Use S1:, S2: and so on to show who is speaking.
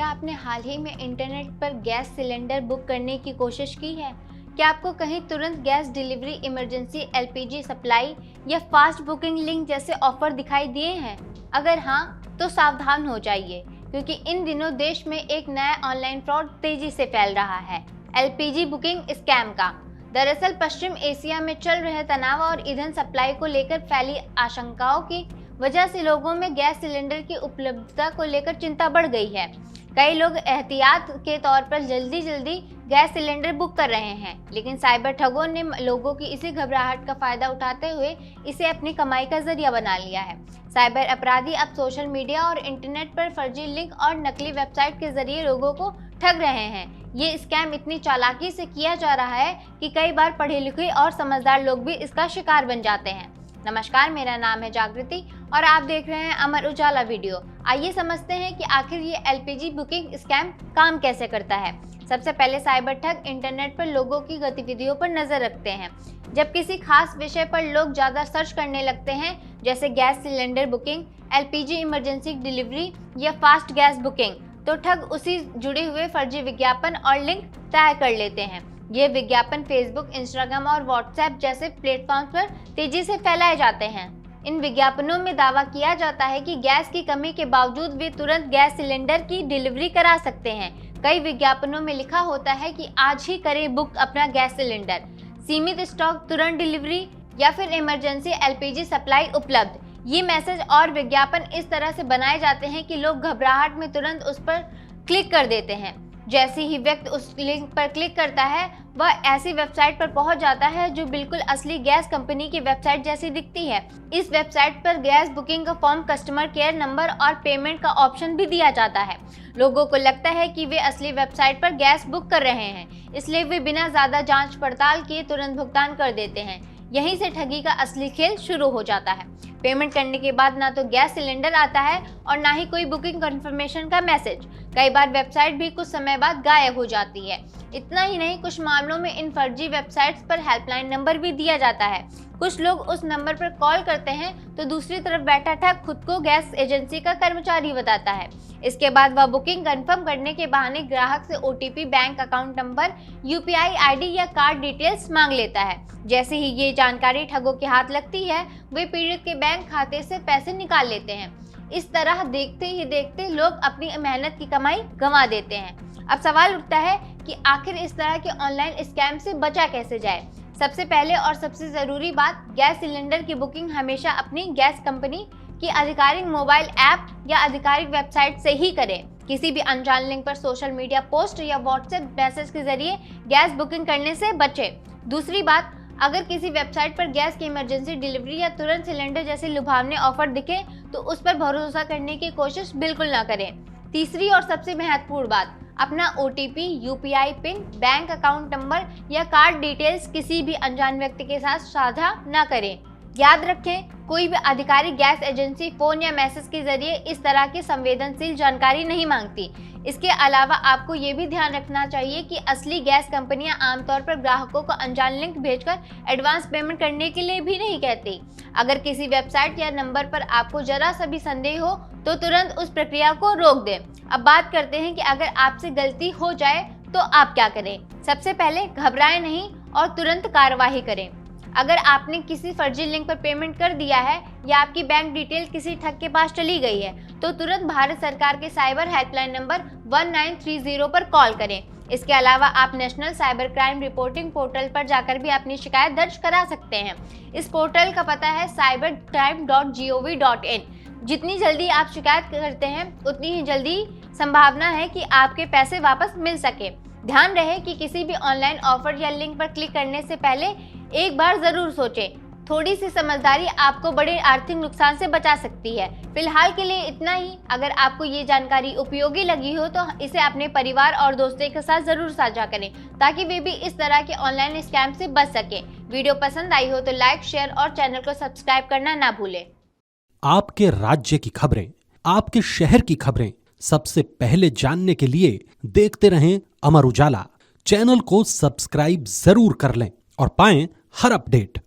S1: आपने हाल ही में इंटरनेट पर गैस सिलेंडर बुक करने की कोशिश की है? क्या आपको कहीं तुरंत gas delivery, emergency LPG supply या फास्ट बुकिंग लिंक जैसे ऑफर दिखाई दिए हैं? अगर हाँ, तो सावधान हो जाइए, क्योंकि इन दिनों देश में एक नया ऑनलाइन फ्रॉड तेजी से फैल रहा है, एलपीजी बुकिंग स्कैम का। दरअसल पश्चिम एशिया में चल रहे तनाव और ईंधन सप्लाई को लेकर फैली आशंकाओं की वजह से लोगों में गैस सिलेंडर की उपलब्धता को लेकर चिंता बढ़ गई है। कई लोग एहतियात के तौर पर जल्दी गैस सिलेंडर बुक कर रहे हैं, लेकिन साइबर ठगों ने लोगों की इसी घबराहट का फायदा उठाते हुए इसे अपनी कमाई का जरिया बना लिया है। साइबर अपराधी अब सोशल मीडिया और इंटरनेट पर फर्जी लिंक और नकली वेबसाइट के जरिए लोगों को ठग रहे हैं। ये स्कैम इतनी चालाकी से किया जा रहा है कि कई बार पढ़े लिखे और समझदार लोग भी इसका शिकार बन जाते हैं। नमस्कार, मेरा नाम है जागृति और आप देख रहे हैं अमर उजाला वीडियो। आइए समझते हैं कि आखिर ये एलपीजी बुकिंग स्कैम काम कैसे करता है। सबसे पहले साइबर ठग इंटरनेट पर लोगों की गतिविधियों पर नजर रखते हैं। जब किसी खास विषय पर लोग ज्यादा सर्च करने लगते हैं, जैसे gas cylinder booking, LPG emergency delivery या फास्ट गैस बुकिंग, तो ठग उसी जुड़े हुए फर्जी विज्ञापन और लिंक तय कर लेते हैं। ये विज्ञापन फेसबुक, इंस्टाग्राम और व्हाट्सएप जैसे प्लेटफॉर्म पर तेजी से फैलाए जाते हैं। इन विज्ञापनों में दावा किया जाता है कि गैस की कमी के बावजूद वे तुरंत गैस सिलेंडर की डिलीवरी करा सकते हैं। कई विज्ञापनों में लिखा होता है कि आज ही करें बुक अपना गैस सिलेंडर, सीमित स्टॉक, तुरंत डिलीवरी या फिर इमरजेंसी एलपीजी सप्लाई उपलब्ध। ये मैसेज और विज्ञापन इस तरह से बनाए जाते हैं कि लोग घबराहट में तुरंत उस पर क्लिक कर देते हैं। जैसे ही व्यक्ति उस लिंक पर क्लिक करता है, वह ऐसी वेबसाइट पर पहुंच जाता है जो बिल्कुल असली गैस कंपनी की वेबसाइट जैसी दिखती है। इस वेबसाइट पर गैस बुकिंग का फॉर्म, कस्टमर केयर नंबर और पेमेंट का ऑप्शन भी दिया जाता है। लोगों को लगता है कि वे असली वेबसाइट पर गैस बुक कर रहे हैं, इसलिए वे बिना ज्यादा जांच पड़ताल किए तुरंत भुगतान कर देते हैं। यहीं से ठगी का असली खेल शुरू हो जाता है। पेमेंट करने के बाद ना तो गैस सिलेंडर आता है और ना ही कोई बुकिंग कंफर्मेशन का मैसेज। कई बार वेबसाइट भी कुछ समय बाद गायब हो जाती है। इतना ही नहीं, कुछ मामलों में इन फर्जी वेबसाइट्स पर हेल्पलाइन नंबर भी दिया जाता है। कुछ लोग उस नंबर पर कॉल करते हैं तो दूसरी तरफ बैठा ठग खुद को गैस एजेंसी का कर्मचारी बताता है। इसके बाद वह बुकिंग कंफर्म करने के बहाने ग्राहक से OTP, bank account number, UPI ID या कार्ड डिटेल्स मांग लेता है। जैसे ही ये जानकारी ठगों के हाथ लगती है, वे पीड़ित के बैंक खाते से पैसे निकाल लेते हैं। इस तरह देखते ही देखते लोग अपनी मेहनत की कमाई गंवा देते हैं। अब सवाल उठता है कि आखिर इस तरह के ऑनलाइन स्कैम से बचा कैसे जाए। सबसे पहले और सबसे जरूरी बात, गैस सिलेंडर की बुकिंग हमेशा अपनी गैस कंपनी की आधिकारिक मोबाइल ऐप या आधिकारिक वेबसाइट से ही करें। किसी भी अनजान लिंक पर सोशल मीडिया पोस्ट या व्हाट्सएप मैसेज के जरिए गैस बुकिंग करने से बचें। दूसरी बात, अगर किसी वेबसाइट पर गैस की इमरजेंसी डिलीवरी या तुरंत सिलेंडर जैसे लुभावने ऑफर दिखे तो उस पर भरोसा करने की कोशिश बिल्कुल ना करें। तीसरी और सबसे महत्वपूर्ण बात, अपना OTP, UPI pin, bank account number या कार्ड डिटेल्स किसी भी अनजान व्यक्ति के साथ साझा न करें। याद रखें, कोई भी आधिकारिक गैस एजेंसी फोन या मैसेज के जरिए इस तरह की संवेदनशील जानकारी नहीं मांगती। इसके अलावा आपको ये भी ध्यान रखना चाहिए कि असली गैस कंपनियां आमतौर पर ग्राहकों को अनजान लिंक भेजकर एडवांस पेमेंट करने के लिए भी नहीं कहती। अगर किसी वेबसाइट या नंबर पर आपको जरा सा भी संदेह हो तो तुरंत उस प्रक्रिया को रोक दें। अब बात करते हैं कि अगर आपसे गलती हो जाए तो आप क्या करें। सबसे पहले घबराएं नहीं और तुरंत कार्रवाई करें। अगर आपने किसी फर्जी लिंक पर पेमेंट कर दिया है या आपकी बैंक डिटेल किसी ठग के पास चली गई है, तो तुरंत भारत सरकार के साइबर हेल्पलाइन नंबर 1930 पर कॉल करें। इसके अलावा आप national cyber crime reporting portal पर जाकर भी अपनी शिकायत दर्ज करा सकते हैं। इस पोर्टल का पता है cybercrime.gov.in। जितनी जल्दी आप शिकायत करते हैं, उतनी ही जल्दी संभावना है कि आपके पैसे वापस मिल सके। ध्यान रहे कि किसी भी ऑनलाइन ऑफर या लिंक पर क्लिक करने से पहले एक बार जरूर सोचें। थोड़ी सी समझदारी आपको बड़े आर्थिक नुकसान से बचा सकती है। फिलहाल के लिए इतना ही। अगर आपको ये जानकारी उपयोगी लगी हो तो इसे अपने परिवार और दोस्तों के साथ जरूर साझा करें, ताकि वे भी इस तरह के ऑनलाइन स्कैम से बच सकें। वीडियो पसंद आई हो तो लाइक, शेयर और चैनल को सब्सक्राइब करना ना भूलें।
S2: आपके राज्य की खबरें, आपके शहर की खबरें सबसे पहले जानने के लिए देखते रहें अमर उजाला। चैनल को सब्सक्राइब जरूर कर लें और पाएं हर अपडेट।